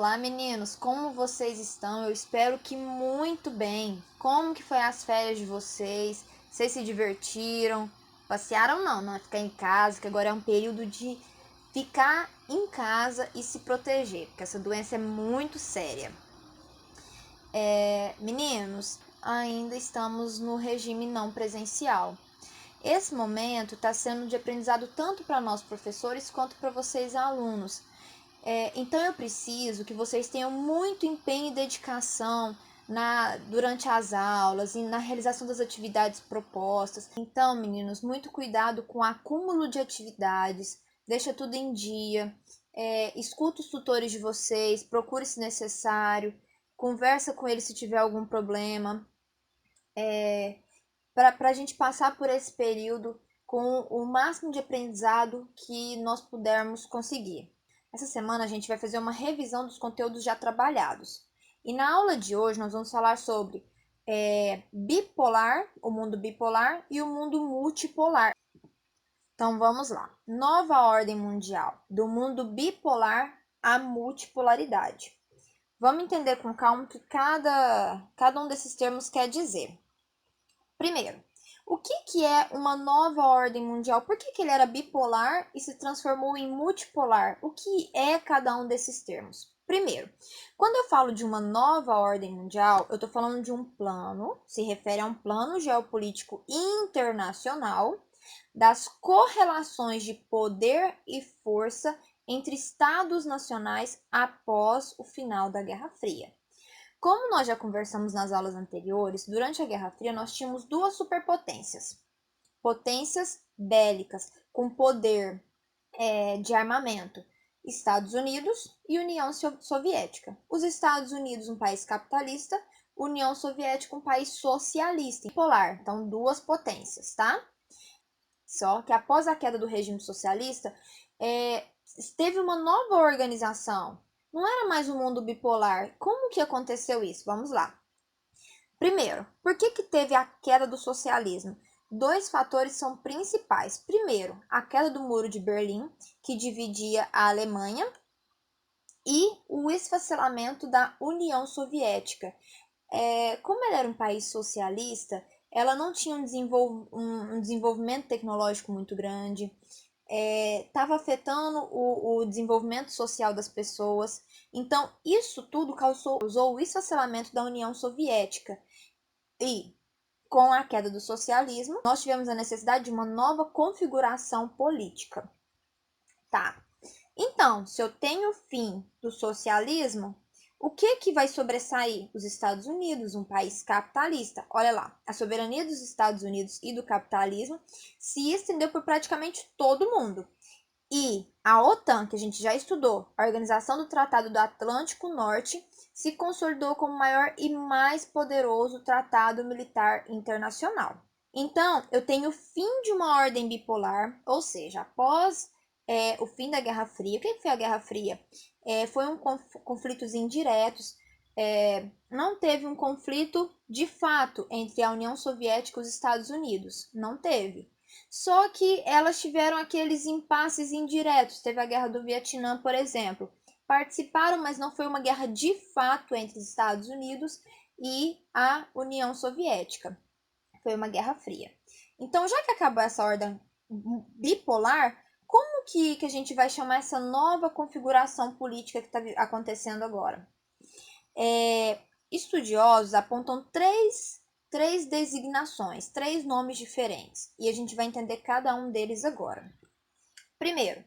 Olá, meninos, como vocês estão? Eu espero que muito bem. Como que foi as férias de vocês? Vocês se divertiram? Passearam? Não é ficar em casa, que agora é um período de ficar em casa e se proteger, porque essa doença é muito séria. Meninos, ainda estamos no regime não presencial. Esse momento está sendo de aprendizado tanto para nós professores quanto para vocês alunos. Então eu preciso que vocês tenham muito empenho e dedicação durante as aulas e na realização das atividades propostas. Então, meninos, muito cuidado com o acúmulo de atividades, deixa tudo em dia, escuta os tutores de vocês, procure se necessário, conversa com eles se tiver algum problema, para a gente passar por esse período com o máximo de aprendizado que nós pudermos conseguir. Essa semana a gente vai fazer uma revisão dos conteúdos já trabalhados. E na aula de hoje nós vamos falar sobre bipolar, o mundo bipolar e o mundo multipolar. Então vamos lá. Nova ordem mundial, do mundo bipolar à multipolaridade. Vamos entender com calma o que cada um desses termos quer dizer. Primeiro, o que é uma nova ordem mundial? Por que ele era bipolar e se transformou em multipolar? O que é cada um desses termos? Primeiro, quando eu falo de uma nova ordem mundial, eu estou falando de um plano, se refere a um plano geopolítico internacional, das correlações de poder e força entre estados nacionais após o final da Guerra Fria. Como nós já conversamos nas aulas anteriores, durante a Guerra Fria nós tínhamos duas superpotências, potências bélicas com poder de armamento, Estados Unidos e União Soviética. Os Estados Unidos, um país capitalista, União Soviética, um país socialista, bipolar, então duas potências, tá? Só que após a queda do regime socialista, teve uma nova organização. Não era mais um mundo bipolar. Como que aconteceu isso? Vamos lá. Primeiro, por que teve a queda do socialismo? Dois fatores são principais. Primeiro, a queda do Muro de Berlim, que dividia a Alemanha, e o esfacelamento da União Soviética. Como ela era um país socialista, ela não tinha um desenvolvimento tecnológico muito grande, estava afetando o desenvolvimento social das pessoas. Então, isso tudo causou o esfacelamento da União Soviética. E, com a queda do socialismo, nós tivemos a necessidade de uma nova configuração política. Tá. Então, se eu tenho o fim do socialismo, o que vai sobressair? Os Estados Unidos, um país capitalista. Olha lá, a soberania dos Estados Unidos e do capitalismo se estendeu por praticamente todo o mundo. E a OTAN, que a gente já estudou, a Organização do Tratado do Atlântico Norte, se consolidou como o maior e mais poderoso tratado militar internacional. Então, eu tenho o fim de uma ordem bipolar, ou seja, após o fim da Guerra Fria. O que foi a Guerra Fria? Foi conflitos indiretos, não teve um conflito de fato entre a União Soviética e os Estados Unidos, não teve. Só que elas tiveram aqueles impasses indiretos, teve a Guerra do Vietnã, por exemplo. Participaram, mas não foi uma guerra de fato entre os Estados Unidos e a União Soviética. Foi uma Guerra Fria. Então, já que acabou essa ordem bipolar, como que a gente vai chamar essa nova configuração política que está acontecendo agora? Estudiosos apontam três designações, três nomes diferentes, e a gente vai entender cada um deles agora. Primeiro,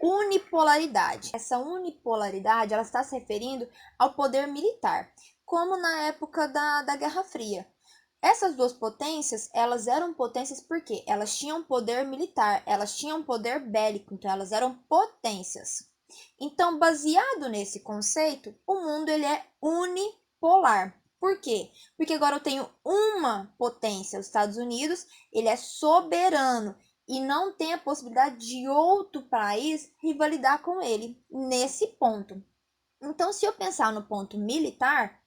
unipolaridade. Essa unipolaridade ela está se referindo ao poder militar, como na época da Guerra Fria. Essas duas potências, elas eram potências porque elas tinham poder militar, elas tinham poder bélico, então elas eram potências. Então, baseado nesse conceito, o mundo ele é unipolar. Por quê? Porque agora eu tenho uma potência, os Estados Unidos, ele é soberano e não tem a possibilidade de outro país rivalidar com ele nesse ponto. Então, se eu pensar no ponto militar,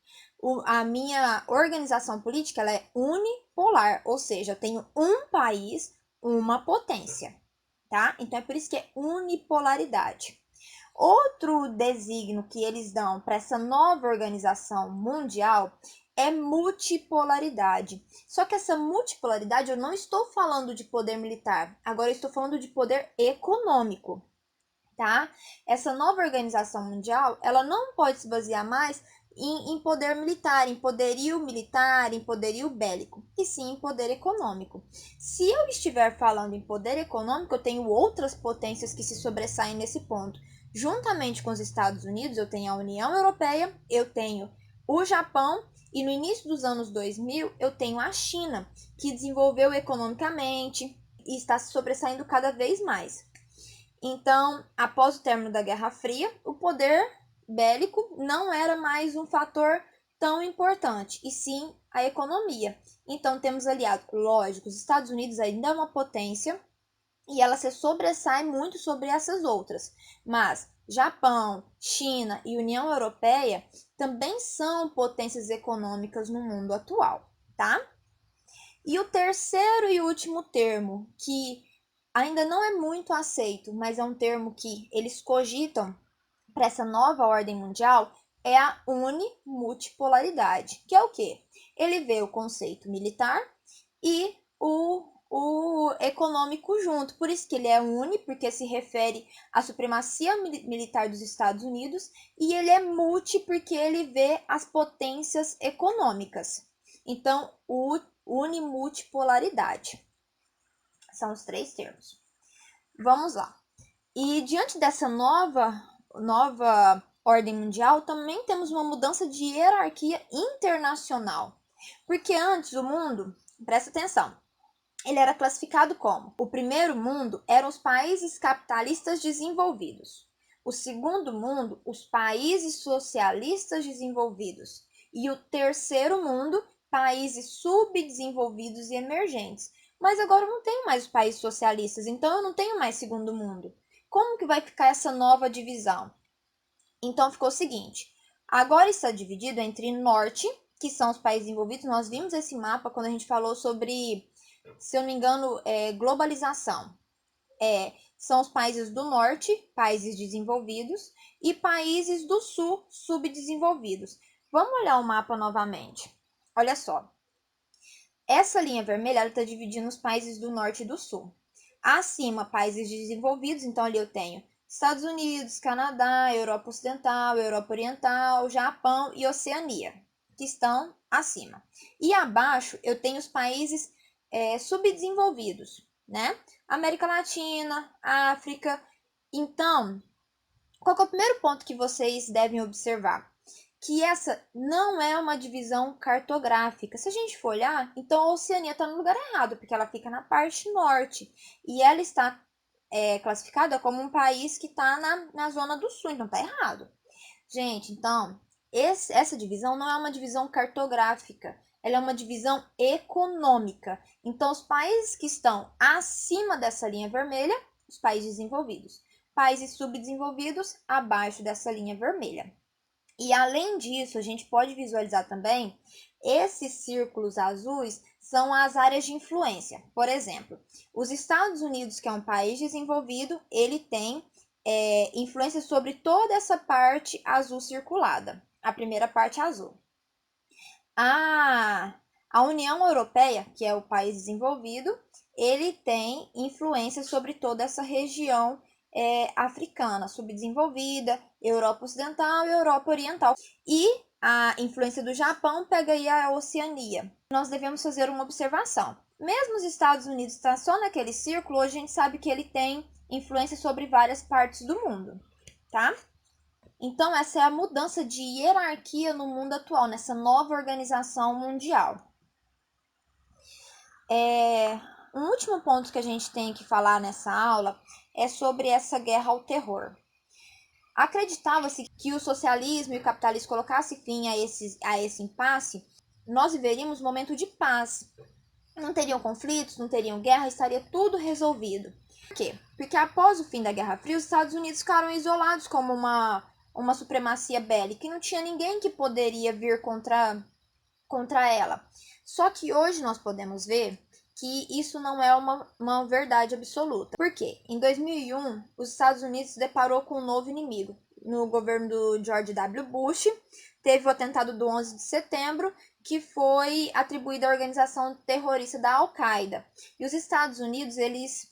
a minha organização política ela é unipolar, ou seja, eu tenho um país, uma potência, tá? Então é por isso que é unipolaridade. Outro designo que eles dão para essa nova organização mundial é multipolaridade. Só que essa multipolaridade, eu não estou falando de poder militar, agora eu estou falando de poder econômico, tá? Essa nova organização mundial, ela não pode se basear mais em poder militar, em poderio bélico, e sim em poder econômico. Se eu estiver falando em poder econômico, eu tenho outras potências que se sobressaem nesse ponto. Juntamente com os Estados Unidos, eu tenho a União Europeia, eu tenho o Japão, e no início dos anos 2000, eu tenho a China, que desenvolveu economicamente e está se sobressaindo cada vez mais. Então, após o término da Guerra Fria, o poder bélico não era mais um fator tão importante, e sim a economia. Então, temos aliado, lógico, os Estados Unidos ainda é uma potência e ela se sobressai muito sobre essas outras, mas Japão, China e União Europeia também são potências econômicas no mundo atual, tá? E o terceiro e último termo, que ainda não é muito aceito, mas é um termo que eles cogitam para essa nova ordem mundial, é a unimultipolaridade, que é o quê? Ele vê o conceito militar e o econômico junto. Por isso que ele é uni, porque se refere à supremacia militar dos Estados Unidos, e ele é multi, porque ele vê as potências econômicas. Então, unimultipolaridade. São os três termos. Vamos lá. E diante dessa nova ordem mundial, também temos uma mudança de hierarquia internacional. Porque antes o mundo, presta atenção, ele era classificado como: o primeiro mundo eram os países capitalistas desenvolvidos, o segundo mundo, os países socialistas desenvolvidos, e o terceiro mundo, países subdesenvolvidos e emergentes. Mas agora eu não tenho mais os países socialistas, então eu não tenho mais segundo mundo. Como que vai ficar essa nova divisão? Então ficou o seguinte: agora está dividido entre norte, que são os países envolvidos. Nós vimos esse mapa quando a gente falou sobre, se eu não me engano, globalização. São os países do norte, países desenvolvidos, e países do sul, subdesenvolvidos. Vamos olhar o mapa novamente. Olha só. Essa linha vermelha está dividindo os países do norte e do sul. Acima, países desenvolvidos, então ali eu tenho Estados Unidos, Canadá, Europa Ocidental, Europa Oriental, Japão e Oceania, que estão acima. E abaixo eu tenho os países subdesenvolvidos, né? América Latina, África. Então, qual é o primeiro ponto que vocês devem observar? Que essa não é uma divisão cartográfica. Se a gente for olhar, então a Oceania está no lugar errado, porque ela fica na parte norte. E ela está classificada como um país que está na zona do sul, então está errado. Gente, então, essa divisão não é uma divisão cartográfica, ela é uma divisão econômica. Então, os países que estão acima dessa linha vermelha, os países desenvolvidos. Países subdesenvolvidos, abaixo dessa linha vermelha. E além disso, a gente pode visualizar também esses círculos azuis são as áreas de influência. Por exemplo, os Estados Unidos, que é um país desenvolvido, ele tem influência sobre toda essa parte azul circulada, a primeira parte azul. A União Europeia, que é o país desenvolvido, ele tem influência sobre toda essa região africana, subdesenvolvida, Europa Ocidental e Europa Oriental. E a influência do Japão pega aí a Oceania. Nós devemos fazer uma observação. Mesmo os Estados Unidos está só naquele círculo, hoje a gente sabe que ele tem influência sobre várias partes do mundo, tá? Então, essa é a mudança de hierarquia no mundo atual, nessa nova organização mundial. Um último ponto que a gente tem que falar nessa aula é sobre essa guerra ao terror. Acreditava-se que o socialismo e o capitalismo colocassem fim a esse impasse, nós viveríamos um momento de paz. Não teriam conflitos, não teriam guerra, estaria tudo resolvido. Por quê? Porque após o fim da Guerra Fria, os Estados Unidos ficaram isolados como uma supremacia bélica e não tinha ninguém que poderia vir contra ela. Só que hoje nós podemos ver que isso não é uma verdade absoluta. Por quê? Em 2001, os Estados Unidos se deparou com um novo inimigo. No governo do George W. Bush, teve o atentado do 11 de setembro, que foi atribuído à organização terrorista da Al-Qaeda. E os Estados Unidos, eles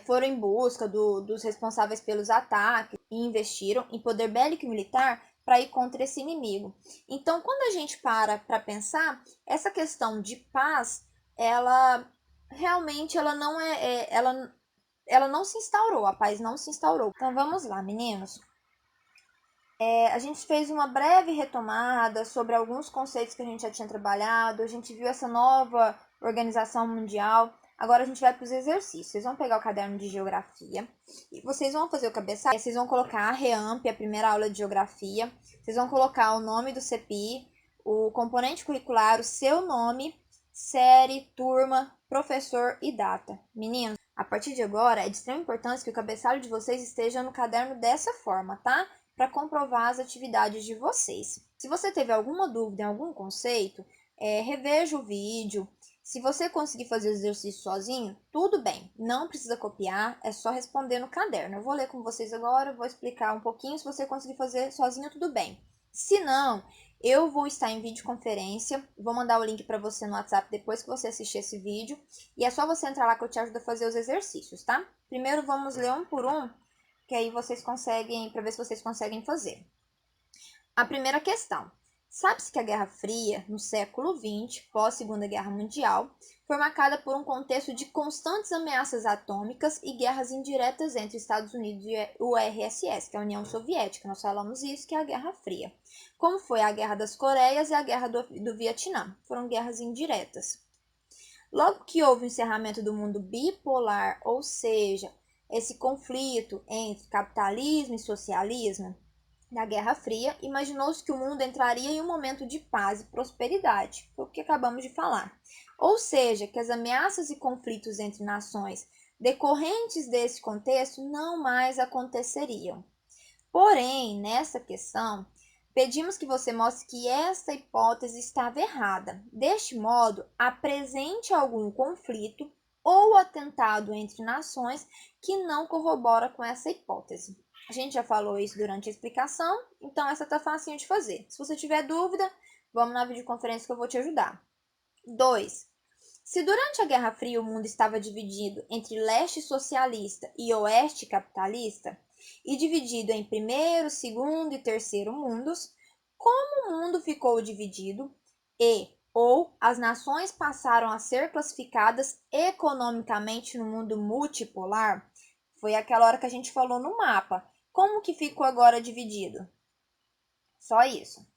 foram em busca dos responsáveis pelos ataques e investiram em poder bélico e militar para ir contra esse inimigo. Então, quando a gente para pensar, essa questão de paz, ela realmente ela não se instaurou, a paz não se instaurou. Então, vamos lá, meninos. A gente fez uma breve retomada sobre alguns conceitos que a gente já tinha trabalhado, a gente viu essa nova organização mundial. Agora a gente vai para os exercícios. Vocês vão pegar o caderno de geografia e vocês vão fazer o cabeçalho. Vocês vão colocar a REAMP, a primeira aula de geografia. Vocês vão colocar o nome do CPI, o componente curricular, o seu nome, série, turma, professor e data. Meninos, a partir de agora é de extrema importância que o cabeçalho de vocês esteja no caderno dessa forma, tá? Para comprovar as atividades de vocês. Se você teve alguma dúvida em algum conceito, reveja o vídeo. Se você conseguir fazer o exercício sozinho, tudo bem, não precisa copiar, é só responder no caderno. Eu vou ler com vocês agora, vou explicar um pouquinho, se você conseguir fazer sozinho, tudo bem. Se não, eu vou estar em videoconferência, vou mandar o link para você no WhatsApp depois que você assistir esse vídeo, e é só você entrar lá que eu te ajudo a fazer os exercícios, tá? Primeiro vamos ler um por um, que aí vocês conseguem, para ver se vocês conseguem fazer. A primeira questão. Sabe-se que a Guerra Fria, no século XX, pós-Segunda Guerra Mundial, foi marcada por um contexto de constantes ameaças atômicas e guerras indiretas entre Estados Unidos e o URSS, que é a União Soviética. Nós falamos isso, que é a Guerra Fria. Como foi a Guerra das Coreias e a Guerra do Vietnã. Foram guerras indiretas. Logo que houve o encerramento do mundo bipolar, ou seja, esse conflito entre capitalismo e socialismo, na Guerra Fria, imaginou-se que o mundo entraria em um momento de paz e prosperidade, foi o que acabamos de falar. Ou seja, que as ameaças e conflitos entre nações decorrentes desse contexto não mais aconteceriam. Porém, nessa questão, pedimos que você mostre que esta hipótese estava errada. Deste modo, apresente algum conflito ou atentado entre nações que não corrobora com essa hipótese. A gente já falou isso durante a explicação, então essa tá facinho de fazer. Se você tiver dúvida, vamos na videoconferência que eu vou te ajudar. 2. Se durante a Guerra Fria o mundo estava dividido entre leste socialista e oeste capitalista, e dividido em primeiro, segundo e terceiro mundos, como o mundo ficou dividido ou as nações passaram a ser classificadas economicamente no mundo multipolar? Foi aquela hora que a gente falou no mapa. Como que ficou agora dividido? Só isso.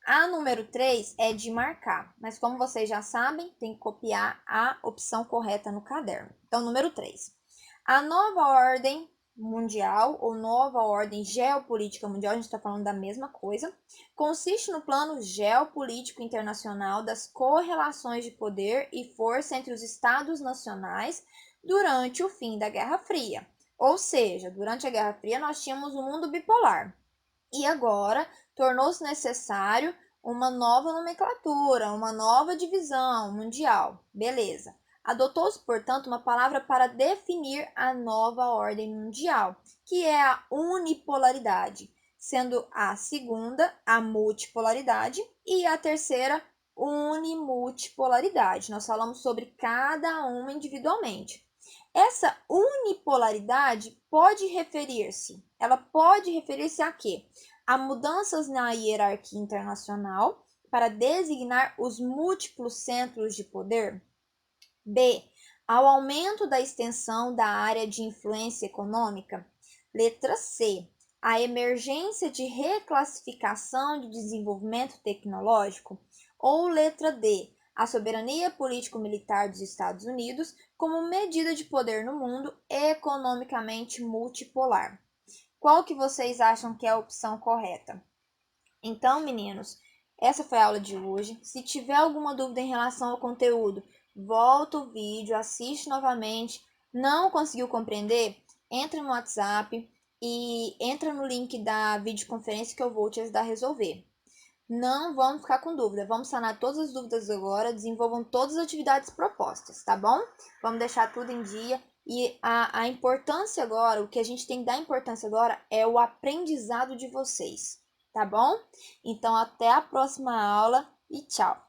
A número 3 é de marcar, mas como vocês já sabem, tem que copiar a opção correta no caderno. Então, número 3. A nova ordem mundial ou nova ordem geopolítica mundial, a gente está falando da mesma coisa, consiste no plano geopolítico internacional das correlações de poder e força entre os estados nacionais durante o fim da Guerra Fria. Ou seja, durante a Guerra Fria nós tínhamos um mundo bipolar. E agora tornou-se necessário uma nova nomenclatura, uma nova divisão mundial. Beleza. Adotou-se, portanto, uma palavra para definir a nova ordem mundial, que é a unipolaridade, sendo a segunda a multipolaridade e a terceira unimultipolaridade. Nós falamos sobre cada uma individualmente. Essa unipolaridade pode referir-se a quê? A mudanças na hierarquia internacional para designar os múltiplos centros de poder. B. Ao aumento da extensão da área de influência econômica. Letra C. A emergência de reclassificação de desenvolvimento tecnológico. Ou letra D. A soberania político-militar dos Estados Unidos como medida de poder no mundo economicamente multipolar. Qual que vocês acham que é a opção correta? Então, meninos, essa foi a aula de hoje. Se tiver alguma dúvida em relação ao conteúdo, volta o vídeo, assiste novamente. Não conseguiu compreender? Entra no WhatsApp e entra no link da videoconferência que eu vou te ajudar a resolver. Não vamos ficar com dúvida, vamos sanar todas as dúvidas agora, desenvolvam todas as atividades propostas, tá bom? Vamos deixar tudo em dia. E a importância agora, o que a gente tem que dar importância agora é o aprendizado de vocês, tá bom? Então, até a próxima aula e tchau!